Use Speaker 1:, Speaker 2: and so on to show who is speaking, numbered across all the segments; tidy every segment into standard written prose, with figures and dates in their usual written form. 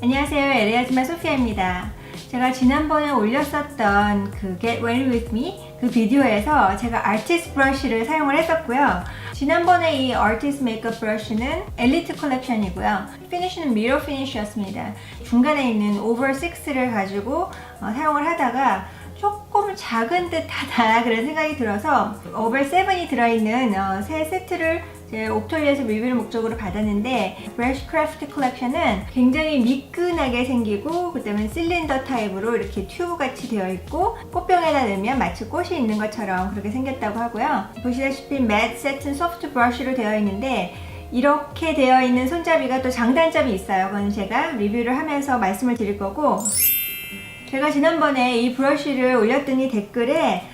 Speaker 1: 안녕하세요, LA 아줌마 소피아입니다. 제가 지난번에 올렸었던 그 Get Ready With Me 그 비디오에서 제가 아티스트 브러쉬를 사용을 했었고요. 지난번에 이 아티스트 메이크업 브러쉬는 엘리트 컬렉션이고요. 피니쉬는 미러 피니쉬였습니다. 중간에 있는 오버 6를 가지고 사용을 하다가 조금 작은 듯하다 그런 생각이 들어서 오버 7이 들어있는 새 세트를 옥토리에서 리뷰를 목적으로 받았는데, 브러쉬크래프트 컬렉션은 굉장히 미끈하게 생기고 그 다음에 실린더 타입으로 이렇게 튜브 같이 되어 있고 꽃병에다 넣으면 마치 꽃이 있는 것처럼 그렇게 생겼다고 하고요. 보시다시피 매트 세튼 소프트 브러쉬로 되어 있는데, 이렇게 되어 있는 손잡이가 또 장단점이 있어요. 그건 제가 리뷰를 하면서 말씀을 드릴 거고, 제가 지난번에 이 브러쉬를 올렸더니 댓글에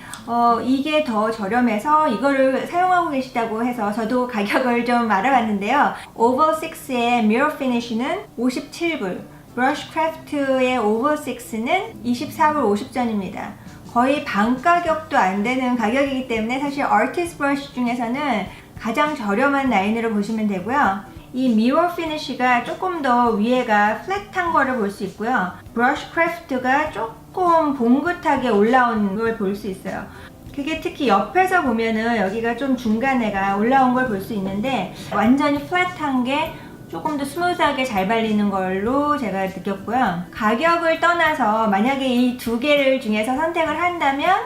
Speaker 1: 이게 더 저렴해서 이거를 사용하고 계시다고 해서 저도 가격을 좀 알아봤는데요. 오버 6의 미러 피니쉬는 57불, 브러쉬크래프트의 오버 6는 24불 50전입니다. 거의 반 가격도 안 되는 가격이기 때문에 사실 아티스트 브러쉬 중에서는 가장 저렴한 라인으로 보시면 되고요. 이 미러 피니쉬가 조금 더 위에가 플랫한 거를 볼 수 있고요. 브러쉬크래프트가 조금 봉긋하게 올라온 걸 볼 수 있어요. 그게 특히 옆에서 보면은 여기가 좀 중간에가 올라온 걸 볼 수 있는데, 완전히 플랫한 게 조금 더 스무스하게 잘 발리는 걸로 제가 느꼈고요. 가격을 떠나서 만약에 이 두 개를 중에서 선택을 한다면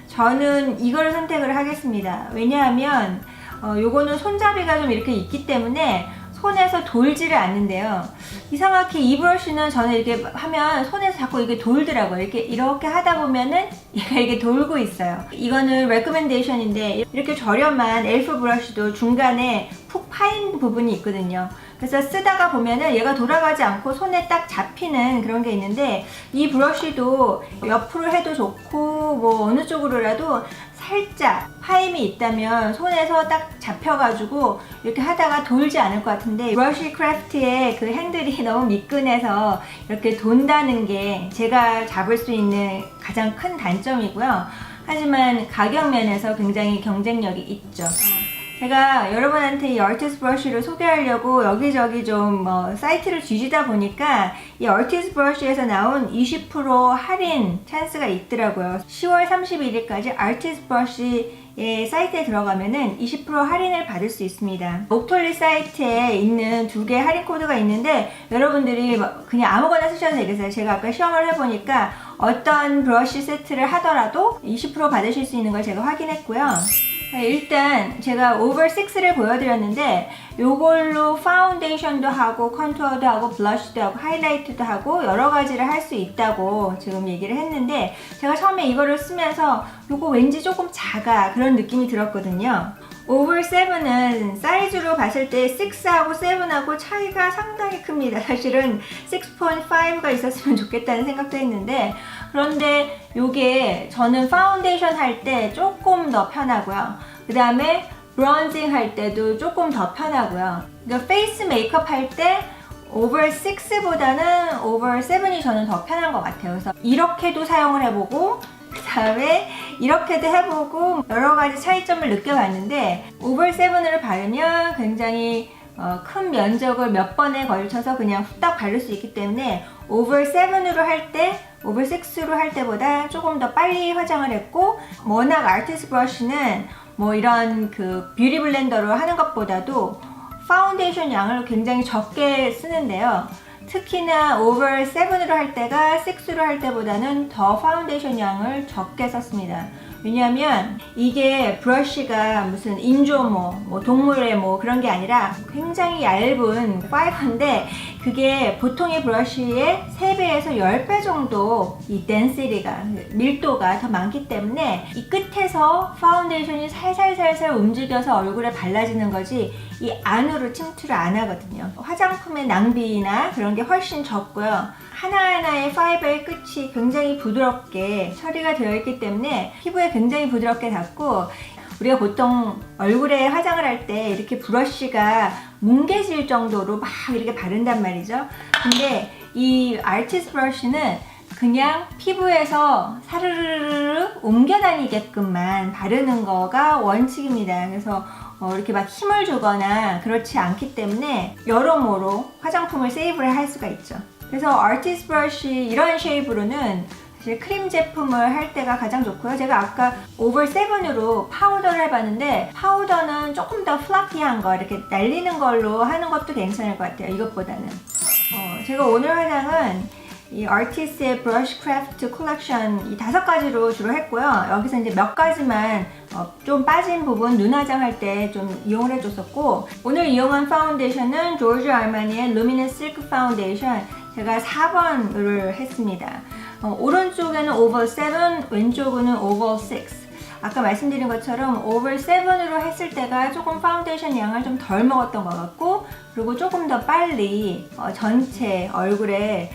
Speaker 1: 저는 이거를 선택을 하겠습니다. 왜냐하면 요거는 손잡이가 좀 이렇게 있기 때문에 손에서 돌지를 않는데요. 이상하게 이 브러쉬는 저는 이렇게 하면 손에서 자꾸 이게 돌더라고요. 이렇게 하다 보면은 얘가 이렇게 돌고 있어요. 이거는 레코멘데이션인데, 이렇게 저렴한 엘프 브러쉬도 중간에 푹 파인 부분이 있거든요. 그래서 쓰다가 보면은 얘가 돌아가지 않고 손에 딱 잡히는 그런 게 있는데, 이 브러쉬도 옆으로 해도 좋고 뭐 어느 쪽으로라도 살짝 파임이 있다면 손에서 딱 잡혀가지고 이렇게 하다가 돌지 않을 것 같은데, 브러쉬크래프트의 그 핸들이 너무 미끈해서 이렇게 돈다는 게 제가 잡을 수 있는 가장 큰 단점이고요. 하지만 가격 면에서 굉장히 경쟁력이 있죠. 제가 여러분한테 이 아티스트 브러쉬를 소개하려고 여기저기 좀 사이트를 뒤지다 보니까 이 아티스트 브러쉬에서 나온 20% 할인 찬스가 있더라고요. 10월 31일까지 아티스트 브러쉬의 사이트에 들어가면은 20% 할인을 받을 수 있습니다. 옥톨리 사이트에 있는 두 개의 할인 코드가 있는데, 여러분들이 그냥 아무거나 쓰셔도 되겠어요. 제가 아까 시험을 해보니까 어떤 브러쉬 세트를 하더라도 20% 받으실 수 있는 걸 제가 확인했고요. 일단 제가 오버 6를 보여드렸는데, 요걸로 파운데이션도 하고 컨투어도 하고 블러쉬도 하고 하이라이트도 하고 여러 가지를 할 수 있다고 지금 얘기를 했는데, 제가 처음에 이거를 쓰면서 요거 왠지 조금 작아 그런 느낌이 들었거든요. 오버 7은 사이즈로 봤을 때 6하고 7하고 차이가 상당히 큽니다. 사실은 6.5가 있었으면 좋겠다는 생각도 했는데, 그런데 요게 저는 파운데이션 할 때 조금 더 편하고요. 그 다음에 브론징 할 때도 조금 더 편하고요. 그러니까 페이스 메이크업 할 때 오버 6보다는 오버 7이 저는 더 편한 것 같아요. 그래서 이렇게도 사용을 해보고 그 다음에 이렇게도 해보고 여러 가지 차이점을 느껴봤는데, 오버 7을 바르면 굉장히 큰 면적을 몇 번에 걸쳐서 그냥 후딱 바를 수 있기 때문에 오버 7으로 할 때, 오버 6로 할 때보다 조금 더 빨리 화장을 했고, 워낙 아티스트 브러쉬는 뭐 이런 그 뷰티 블렌더로 하는 것보다도 파운데이션 양을 굉장히 적게 쓰는데요. 특히나 오버 7으로 할 때가 6로 할 때보다는 더 파운데이션 양을 적게 썼습니다. 왜냐하면 이게 브러쉬가 무슨 인조모, 뭐 동물의 뭐 그런 게 아니라 굉장히 얇은 파이버인데, 그게 보통의 브러쉬의 3배에서 10배 정도 이 덴시티가, 밀도가 더 많기 때문에 이 끝에서 파운데이션이 살살살살 움직여서 얼굴에 발라지는 거지 이 안으로 침투를 안 하거든요. 화장품의 낭비나 그런 게 훨씬 적고요. 하나하나의 파이버의 끝이 굉장히 부드럽게 처리가 되어 있기 때문에 피부에 굉장히 부드럽게 닿고, 우리가 보통 얼굴에 화장을 할 때 이렇게 브러쉬가 뭉개질 정도로 막 이렇게 바른단 말이죠. 근데 이 아티스트 브러쉬는 그냥 피부에서 사르르르 옮겨 다니게끔만 바르는 거가 원칙입니다. 그래서 이렇게 막 힘을 주거나 그렇지 않기 때문에 여러모로 화장품을 세이브를 할 수가 있죠. 그래서 아티스트 브러쉬 이런 쉐입으로는 사실 크림 제품을 할 때가 가장 좋고요. 제가 아까 오버 7으로 파우더를 해봤는데 파우더는 조금 더 플라피한 거 이렇게 날리는 걸로 하는 것도 괜찮을 것 같아요. 이것보다는. 제가 오늘 화장은 이 아티스트의 브러쉬 크래프트 컬렉션 이 5가지로 주로 했고요. 여기서 이제 몇 가지만 좀 빠진 부분 눈화장 할 때 좀 이용을 해줬었고, 오늘 이용한 파운데이션은 조르주 아르마니의 루미너스 실크 파운데이션 제가 4번을 했습니다. 오른쪽에는 오버 7, 왼쪽은 오버 6. 아까 말씀드린 것처럼 오버 7으로 했을 때가 조금 파운데이션 양을 좀 덜 먹었던 것 같고, 그리고 조금 더 빨리 전체 얼굴에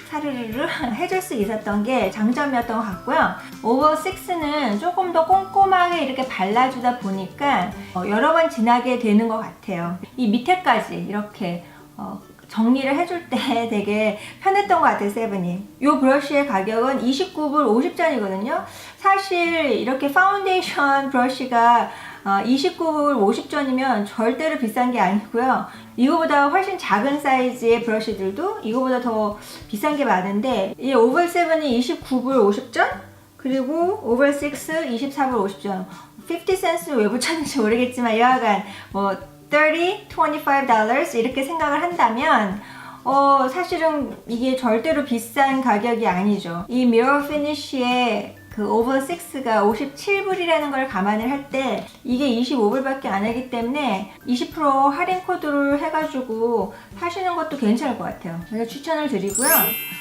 Speaker 1: 사르르르 해줄 수 있었던 게 장점이었던 것 같고요. 오버 6는 조금 더 꼼꼼하게 이렇게 발라주다 보니까 여러 번 지나게 되는 것 같아요. 이 밑에까지 이렇게 정리를 해줄 때 되게 편했던 것 같아요, 세븐이. 이 브러쉬의 가격은 29불 50전이거든요. 사실 이렇게 파운데이션 브러쉬가 29불 50전이면 절대로 비싼 게 아니고요. 이거보다 훨씬 작은 사이즈의 브러쉬들도 이거보다 더 비싼 게 많은데, 이 오버 7이 29불 50전, 그리고 오버 6 24불 50전. 50센스를 왜 붙였는지 모르겠지만 여하간 뭐 $30, $25 이렇게 생각을 한다면 사실은 이게 절대로 비싼 가격이 아니죠. 이 미러 피니쉬의 그 오버 6가 57불이라는 걸 감안을 할 때 이게 25불밖에 안 하기 때문에 20% 할인 코드를 해가지고 사시는 것도 괜찮을 것 같아요. 그래서 추천을 드리고요.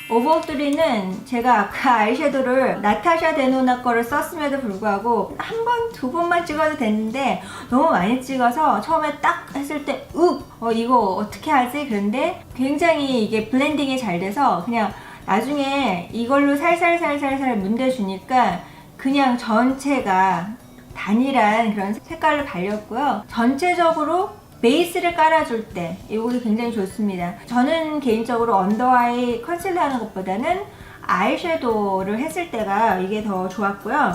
Speaker 1: 오버 3는 제가 아까 아이섀도를 나타샤 데노나 거를 썼음에도 불구하고 한 번, 두 번만 찍어도 됐는데 너무 많이 찍어서 처음에 딱 했을 때 이거 어떻게 하지? 그런데 굉장히 이게 블렌딩이 잘 돼서 그냥 나중에 이걸로 살살살살살 문대주니까 그냥 전체가 단일한 그런 색깔을 발렸고요. 전체적으로 베이스를 깔아줄 때 이게 굉장히 좋습니다. 저는 개인적으로 언더아이 컨실러 하는 것보다는 아이섀도우를 했을 때가 이게 더 좋았고요.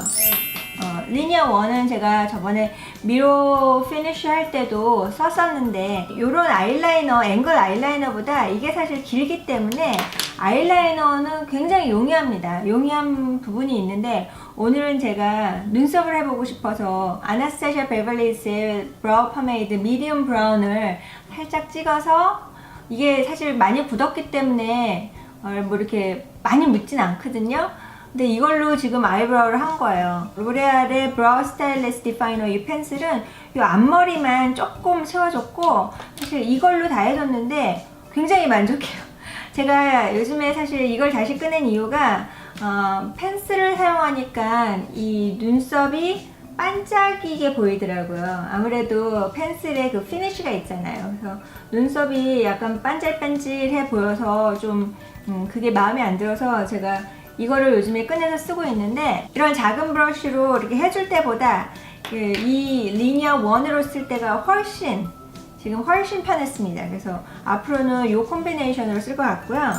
Speaker 1: 리니어 1은 제가 저번에 미러 피니쉬 할 때도 썼었는데, 이런 아이라이너, 앵글 아이라이너보다 이게 사실 길기 때문에 아이라이너는 굉장히 용이합니다. 용이한 부분이 있는데, 오늘은 제가 눈썹을 해보고 싶어서 아나스타샤 베벌리스의 브라우 포메이드 미디움 브라운을 살짝 찍어서, 이게 사실 많이 굳었기 때문에 뭐 이렇게 많이 묻진 않거든요. 근데 이걸로 지금 아이브로우를 한 거예요. 로레알의 브라우 스타일리스 디파이너 이 펜슬은 이 앞머리만 조금 채워줬고, 사실 이걸로 다 해줬는데 굉장히 만족해요. 제가 요즘에 사실 이걸 다시 꺼낸 이유가 펜슬을 사용하니까 이 눈썹이 반짝이게 보이더라고요. 아무래도 펜슬에 그 피니쉬가 있잖아요. 그래서 눈썹이 약간 반질반질해 보여서 좀 그게 마음에 안 들어서 제가 이거를 요즘에 꺼내서 쓰고 있는데, 이런 작은 브러쉬로 이렇게 해줄 때보다 이 리니어 1으로 쓸 때가 훨씬 편했습니다. 그래서 앞으로는 이 콤비네이션으로 쓸 것 같고요.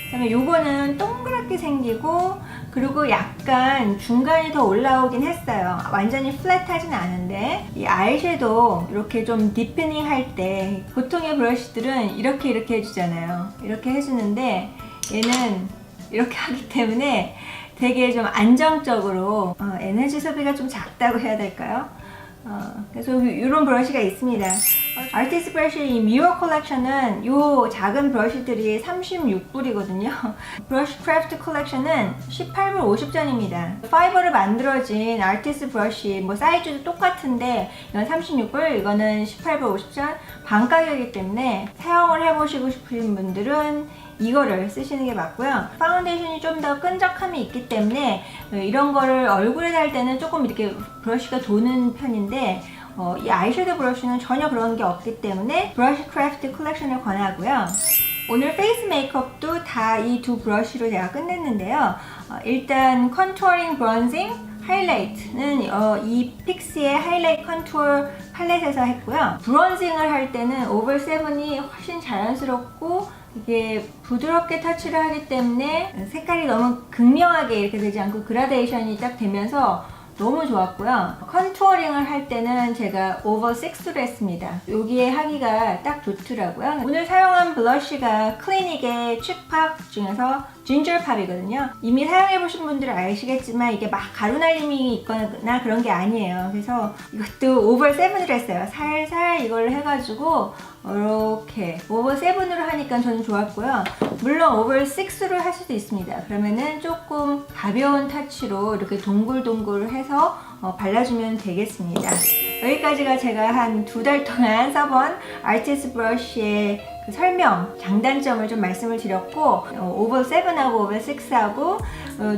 Speaker 1: 그다음에 요거는 동그랗게 생기고, 그리고 약간 중간이 더 올라오긴 했어요. 완전히 플랫하진 않은데, 이 아이섀도우 이렇게 좀 디프닝 할 때 보통의 브러쉬들은 이렇게 해주잖아요. 이렇게 해주는데 얘는 이렇게 하기 때문에 되게 좀 안정적으로 에너지 소비가 좀 작다고 해야 될까요? 그래서 이런 브러쉬가 있습니다. 아티스트 브러쉬 이 미러 컬렉션은 이 작은 브러쉬들이 36불이거든요. 브러쉬 크래프트 컬렉션은 18불 50전입니다. 파이버로 만들어진 아티스트 브러쉬 뭐 사이즈도 똑같은데 이건 36불, 이거는 18불 50전, 반 가격이기 때문에 사용을 해보시고 싶으신 분들은 이거를 쓰시는 게 맞고요. 파운데이션이 좀 더 끈적함이 있기 때문에 이런 거를 얼굴에 달 때는 조금 이렇게 브러쉬가 도는 편인데, 이 아이섀도우 브러쉬는 전혀 그런 게 없기 때문에 브러쉬 크래프트 컬렉션을 권하고요. 오늘 페이스 메이크업도 다 이 두 브러쉬로 제가 끝냈는데요. 일단 컨투어링, 브론징, 하이라이트는 이 픽스의 하이라이트 컨투어 팔렛에서 했고요. 브론징을 할 때는 오버 7이 훨씬 자연스럽고 이게 부드럽게 터치를 하기 때문에 색깔이 너무 극명하게 이렇게 되지 않고 그라데이션이 딱 되면서 너무 좋았고요. 컨투어링을 할 때는 제가 오버 6로 했습니다. 여기에 하기가 딱 좋더라고요. 오늘 사용한 블러쉬가 클리닉의 칙팍 중에서 진저팝이거든요. 이미 사용해보신 분들은 아시겠지만 이게 막 가루날림이 있거나 그런 게 아니에요. 그래서 이것도 오버 7을 했어요. 살살 이걸로 해가지고 이렇게 오버 7으로 하니까 저는 좋았고요. 물론 오버 6로 할 수도 있습니다. 그러면은 조금 가벼운 터치로 이렇게 동글동글 해서 발라주면 되겠습니다. 여기까지가 제가 한 2달 동안 써본 아티스트 브러쉬의 그 설명, 장단점을 좀 말씀을 드렸고 오버 7하고 오버 6하고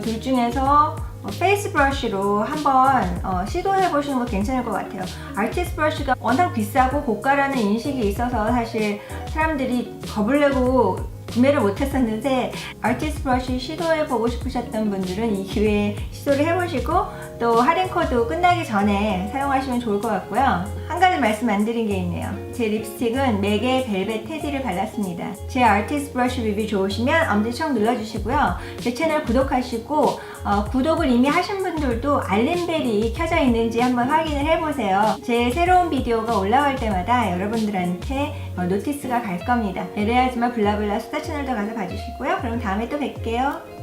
Speaker 1: 둘 중에서 페이스 브러쉬로 한번 시도해 보시는 거 괜찮을 것 같아요. 아티스트 브러쉬가 워낙 비싸고 고가라는 인식이 있어서 사실 사람들이 겁을 내고 구매를 못했었는데 아티스트 브러쉬 시도해 보고 싶으셨던 분들은 이 기회에 시도를 해보시고 또 할인 코드 끝나기 전에 사용하시면 좋을 것 같고요. 한 가지 말씀 안 드린 게 있네요. 제 립스틱은 맥의 벨벳 테디를 발랐습니다. 제 아티스트 브러쉬 리뷰 좋으시면 엄지척 눌러주시고요. 제 채널 구독하시고 구독을 이미 하신 분들도 알림벨이 켜져 있는지 한번 확인을 해보세요. 제 새로운 비디오가 올라올 때마다 여러분들한테 노티스가 갈 겁니다. LA 아줌마 블라블라 수다 채널도 가서 봐주시고요. 그럼 다음에 또 뵐게요.